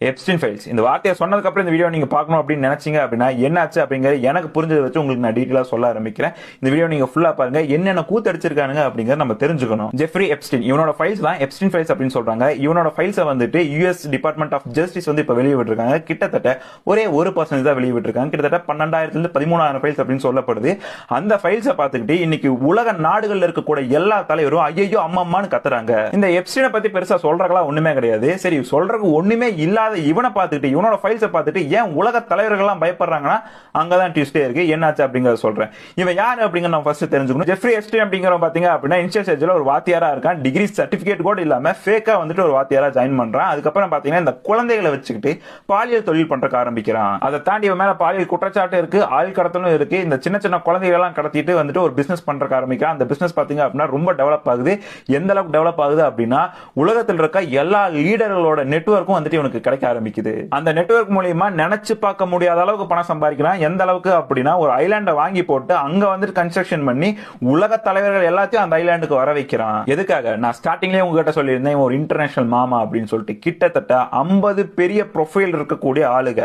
Epstein files இந்த வார்த்தையை சொன்னதுக்கு அப்புறம் இந்த வீடியோ நீங்க பார்க்கணும் அப்படின்னு நினைச்சீங்க அப்படின்னா என்னாச்சு அப்படிங்கறது எனக்கு புரிஞ்சதை வச்சு உங்களுக்கு நான் டீடைலா சொல்ல ஆரம்பிக்கிறேன். இந்த வீடியோ நீங்க ஃபுல்லா பாருங்க, என்னென்ன கூத்தடிச்சிருக்கானுங்க அப்படிங்கறத நம்ம தெரிஞ்சுக்கணும். ஜெஃப்ரி எப்ஸ்டீன் இவனோட ஃபைல்ஸ் தான் எப்ஸ்டீன் ஃபைல்ஸ் அப்படின்னு சொல்றாங்க. இவனோட ஃபைல்ஸை வந்துட்டு யுஎஸ் டிபார்ட்மெண்ட் ஆஃப் ஜஸ்டிஸ் வந்து இப்ப வெளியே விட்டுருக்காங்க. கிட்டத்தட்ட ஒரே 1% தான் வெளியே விட்டுருக்காங்க. கிட்டத்தட்ட 12,000 இருந்து 13,000 ஃபைல்ஸ் அப்படின்னு சொல்லப்படுது. அந்த ஃபைல்ஸை பார்த்துக்கிட்டு இன்னைக்கு உலக நாடுகள்ல இருக்கக்கூடிய எல்லா தலைவரும் ஐயோ அம்மான்னு கத்துறாங்க. இந்த எப்ஸ்டீனை பத்தி பெருசா சொல்றங்களா ஒண்ணுமே கிடையாது. சரி, சொல்றதுக்கு ஒண்ணுமே இல்லாத இவனை பார்த்துட்டு இவனோட ஃபைல்ஸை பார்த்துட்டு ஏன் உலக தலைவர்கள் எல்லாம் பயப்படுறாங்கன்னா அங்கதான் ட்விஸ்டே இருக்கு. என்னாச்சு அப்படிங்கறத சொல்றேன். இவன் யாரு அப்படிங்கறத நம்ம ஃபர்ஸ்ட் தெரிஞ்சுக்கணும். ஜெஃப்ரி எப்ஸ்டீன் அப்படிங்கறவன் பாத்தீங்க அப்படின்னா இனிஷியல் ஸ்டேஜ்ல ஒரு வாத்தியாரா இருக்கான். டிகிரி சர்டிபிகேட் கூட இல்லாம ஃபேக்கா வந்துட்டு ஒரு வாத்தியாரா ஜாயின் பண்றான். அதுக்கப்புறம் பாத்தீங்கன்னா இந்த குழந்தைகளை வச்சுக்கிட்டு பாலியல் தொழில் பண்றதுக்கு ஆரம்பிக்கிறான். அதை தாண்டி இவன் மேல பாலியல் குற்றச்சாட்டு இருக்கு, ஆள் கடத்தலும் இருக்கு. இந்த சின்ன சின்ன குழந்தைகள் எல்லாம் கடத்திட்டு வந்துட்டு ஒரு பிசினஸ் பண்றதுக்கு ஆரம்பிக்கிறான். அந்த பிசினஸ் பாத்தீங்க அப்படின்னா ரொம்ப டெவலப் ஆகுது. எந்த அளவுக்கு டெவலப் ஆகுது அப்படின்னா உலகத்தில் இருக்க எல்லா லீடர்களோட நெட்வொர்க்கும் வந்துட்டு இவனுக்கு கிடைக்க ஆரம்பிக்குது. அந்த நெட்வொர்க் மூலமா நினைச்சு பார்க்க முடியாத அளவுக்கு பணம் சம்பாதிக்கிறான். எந்த அளவுக்கு அப்படின்னா ஒரு ஐலாண்டை வாங்கி போட்டு அங்க வந்துட்டு கன்ஸ்ட்ரக்ஷன் பண்ணி உலக தலைவர்கள் எல்லாத்தையும் அந்த ஐலாண்டுக்கு வர வைக்கிறான். எதுக்காக? நான் ஸ்டார்டிங்லேயே உங்ககிட்ட சொல்லியிருந்தேன் ஒரு இன்டர்நேஷனல் மாமா அப்படின்னு சொல்லிட்டு. கிட்டத்தட்ட 50 பெரிய ப்ரொஃபைல் இருக்கக்கூடிய ஆளுங்க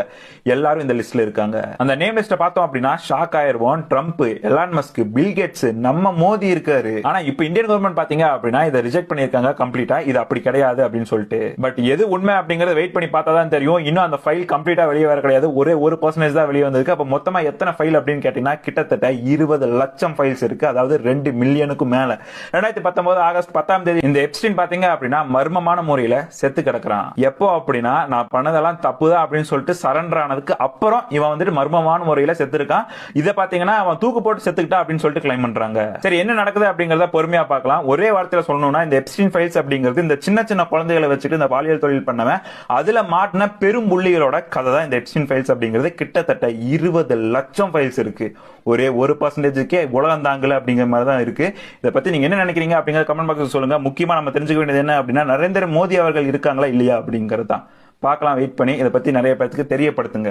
எல்லாரும் இந்த லிஸ்ட்ல இருக்காங்க. அந்த நேம் லிஸ்ட பார்த்தோம் அப்படின்னா ஷாக் ஆயிருவோம். Trump, Elon Musk, Bill Gates, நம்ம மோடி இருக்காரு. ஆனா இப்ப இந்தியன் கவர்மெண்ட் பாத்தீங்க அப்படின்னா இதை ரிஜெக்ட் பண்ணிருக்காங்க கம்ப்ளீட்டா. இது அப்படி கிடையாது அப்படின்னு சொல்லிட்டு. பட் எது உண்மை அப்படிங்கறத வெயிட் பண்ணி பார்த்தா தான் தெரியும். இன்னும் அந்த ஃபைல் கம்ப்ளீட்டா வெளியே வர கிடையாது. ஒரே 1% தான் வெளியே வந்திருக்கு. அப்ப மொத்தமா எத்தனை ஃபைல் அப்படின்னு கேட்டீங்கன்னா கிட்டத்தட்ட 20 லட்சம் ஃபைல்ஸ் இருக்கு. அதாவது 2 மில்லியனுக்கு மேல. 2019 ஆகஸ்ட் 10ஆம் தேதி இந்த எப்ஸ்டீன் பாத்தீங்க அப்படின்னா மர்மமான முறையில செத்து கிடக்குறான். எப்போ அப்படின்னா நான் பண்ணதெல்லாம் தப்புதான் அப்படின்னு சொல்லிட்டு சரண்டர் ஆனதுக்கு அப்புறம் இவன் வந்துட்டு மர்மமான முறையில செத்து இருக்கான். இதை பாத்தீங்கன்னா அவன் தூக்கு போட்டு செத்துக்கிட்டா அப்படின்னு சொல்லிட்டு கிளைம் பண்றாங்க. சரி, என்ன நடக்குது அப்படிங்கறத பொறுமையா பார்க்கலாம். ஒரே வார்த்தையில சொல்லணும்னா இந்த எப்ஸ்டீன் ஃபைல்ஸ் அப்படிங்கிறது இந்த சின்ன சின்ன குழந்தைகளை வச்சுட்டு இந்த பாலியல் தொழில் பண்ணவன் அதுல மாட்டின பெரும் புள்ளிகளோட கதை தான் இந்த எப்ஸ்டீன் ஃபைல்ஸ் அப்படிங்கிறது. கிட்டத்தட்ட 20 லட்சம் ஃபைல்ஸ் இருக்கு. ஒரே 1%க்கே உலகம் தாங்கல அப்படிங்கிற மாதிரி தான் இருக்கு. இதை பத்தி நீங்க என்ன நினைக்கிறீங்க அப்படிங்கிற கமெண்ட் பாக்ஸ்ல சொல்லுங்க. முக்கியமா நம்ம தெரிஞ்சுக்க வேண்டியது என்ன அப்படின்னா நரேந்திர மோடி அவர்கள் இருக்காங்களா இல்லையா அப்படிங்கறது தான் பார்க்கலாம். வெயிட் பண்ணி இதை பத்தி நிறைய பேருக்கு தெரியப்படுத்துங்க.